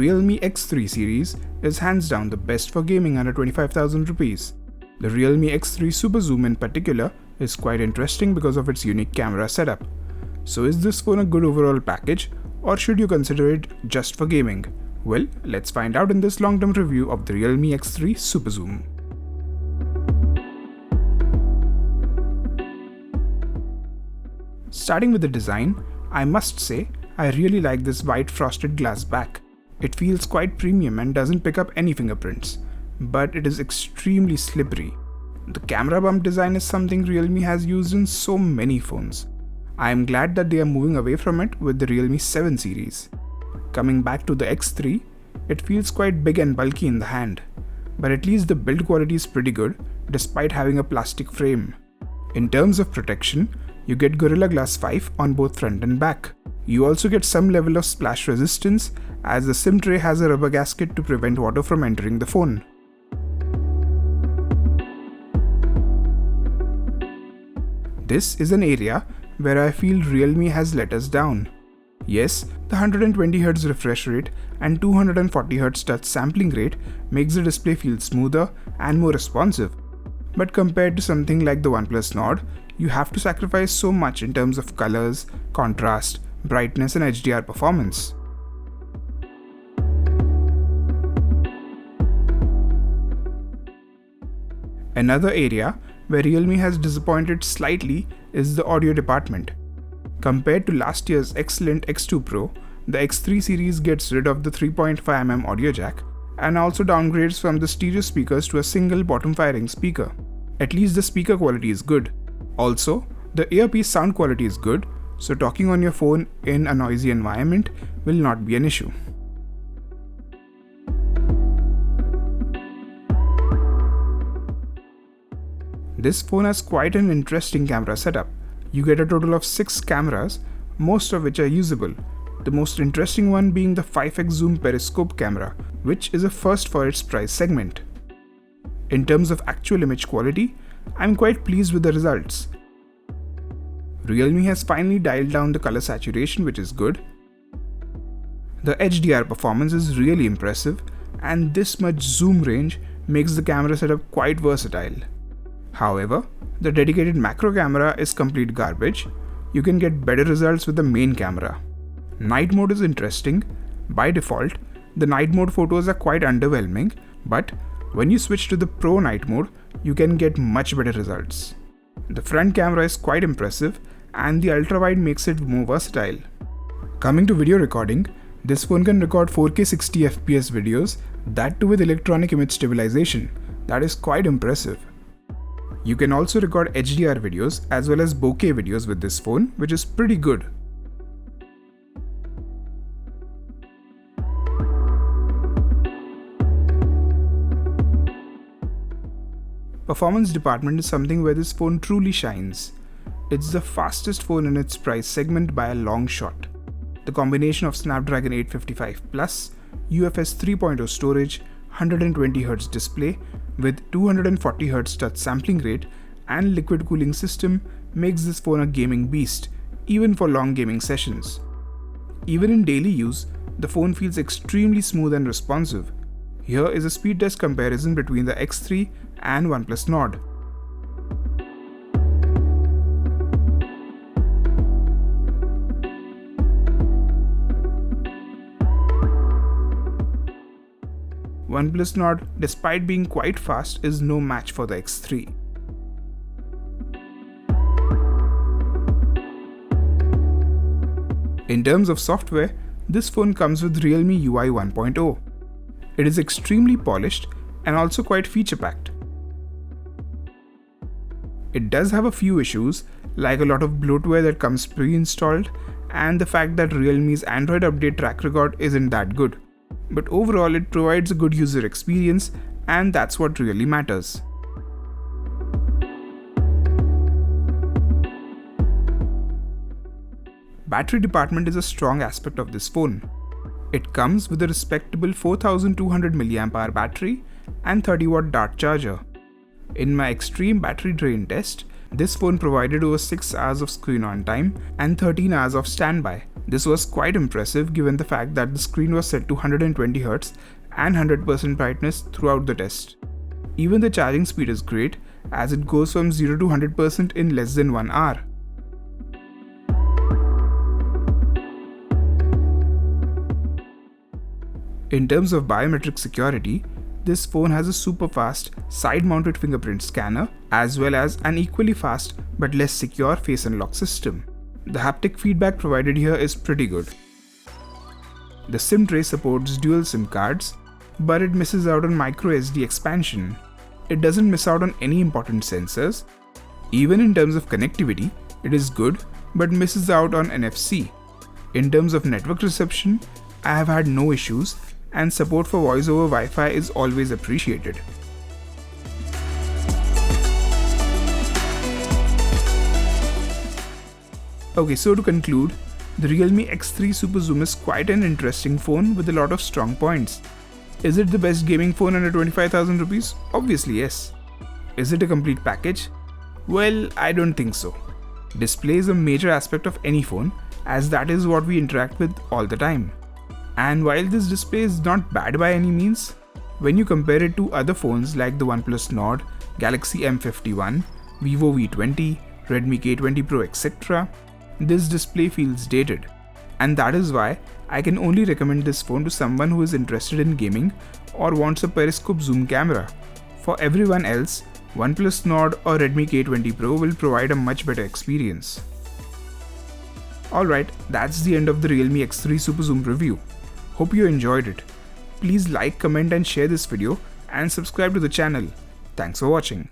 Realme X3 series is hands down the best for gaming under 25,000 rupees. The Realme X3 Super Zoom in particular is quite interesting because of its unique camera setup. So is this phone a good overall package, or should you consider it just for gaming? Well, let's find out in this long-term review of the Realme X3 Super Zoom. Starting with the design, I must say I really like this white frosted glass back. It feels quite premium and doesn't pick up any fingerprints, but it is extremely slippery. The camera bump design is something Realme has used in so many phones. I am glad that they are moving away from it with the Realme 7 series. Coming back to the X3, it feels quite big and bulky in the hand, but at least the build quality is pretty good despite having a plastic frame. In terms of protection, you get Gorilla Glass 5 on both front and back. You also get some level of splash resistance as the SIM tray has a rubber gasket to prevent water from entering the phone. This is an area where I feel Realme has let us down. Yes, the 120Hz refresh rate and 240Hz touch sampling rate makes the display feel smoother and more responsive. But compared to something like the OnePlus Nord, you have to sacrifice so much in terms of colors, contrast, brightness and HDR performance. Another area where Realme has disappointed slightly is the audio department. Compared to last year's excellent X2 Pro, the X3 series gets rid of the 3.5mm audio jack and also downgrades from the stereo speakers to a single bottom-firing speaker. At least the speaker quality is good. Also, the earpiece sound quality is good, so talking on your phone in a noisy environment will not be an issue. This phone has quite an interesting camera setup. You get a total of 6 cameras, most of which are usable. The most interesting one being the 5x zoom Periscope camera, which is a first for its price segment. In terms of actual image quality, I'm quite pleased with the results. Realme has finally dialed down the color saturation, which is good. The HDR performance is really impressive, and this much zoom range makes the camera setup quite versatile. However, the dedicated macro camera is complete garbage. You can get better results with the main camera. Night mode is interesting. By default, the night mode photos are quite underwhelming, but when you switch to the Pro night mode, you can get much better results. The front camera is quite impressive, and the ultra-wide makes it more versatile. Coming to video recording, this phone can record 4K 60fps videos, that too with electronic image stabilization. That is quite impressive. You can also record HDR videos as well as bokeh videos with this phone, which is pretty good. Performance department is something where this phone truly shines. It's the fastest phone in its price segment by a long shot. The combination of Snapdragon 855 Plus, UFS 3.0 storage, 120Hz display with 240Hz touch sampling rate and liquid cooling system makes this phone a gaming beast, even for long gaming sessions. Even in daily use, the phone feels extremely smooth and responsive. Here is a speed test comparison between the X3 and OnePlus Nord. OnePlus Nord, despite being quite fast, is no match for the X3. In terms of software, this phone comes with Realme UI 1.0. It is extremely polished and also quite feature-packed. It does have a few issues, like a lot of bloatware that comes pre-installed and the fact that Realme's Android update track record isn't that good. But overall, it provides a good user experience, and that's what really matters. Battery department is a strong aspect of this phone. It comes with a respectable 4200 mAh battery and 30W Dart charger. In my extreme battery drain test, this phone provided over 6 hours of screen on time and 13 hours of standby, This was quite impressive given the fact that the screen was set to 120Hz and 100% brightness throughout the test. Even the charging speed is great as it goes from 0 to 100% in less than 1 hour. In terms of biometric security, this phone has a super fast side-mounted fingerprint scanner as well as an equally fast but less secure face unlock system. The haptic feedback provided here is pretty good. The SIM tray supports dual SIM cards, but it misses out on microSD expansion. It doesn't miss out on any important sensors. Even in terms of connectivity, it is good but misses out on NFC. In terms of network reception, I have had no issues, and support for voice over Wi-Fi is always appreciated. Okay, so to conclude, the Realme X3 Super Zoom is quite an interesting phone with a lot of strong points. Is it the best gaming phone under 25,000 rupees? Obviously yes. Is it a complete package? Well, I don't think so. Display is a major aspect of any phone, as that is what we interact with all the time. And while this display is not bad by any means, when you compare it to other phones like the OnePlus Nord, Galaxy M51, Vivo V20, Redmi K20 Pro etc., this display feels dated. And that is why I can only recommend this phone to someone who is interested in gaming or wants a Periscope zoom camera. For everyone else, OnePlus Nord or Redmi K20 Pro will provide a much better experience. Alright, that's the end of the Realme X3 Super Zoom review. Hope you enjoyed it. Please like, comment and share this video and subscribe to the channel. Thanks for watching.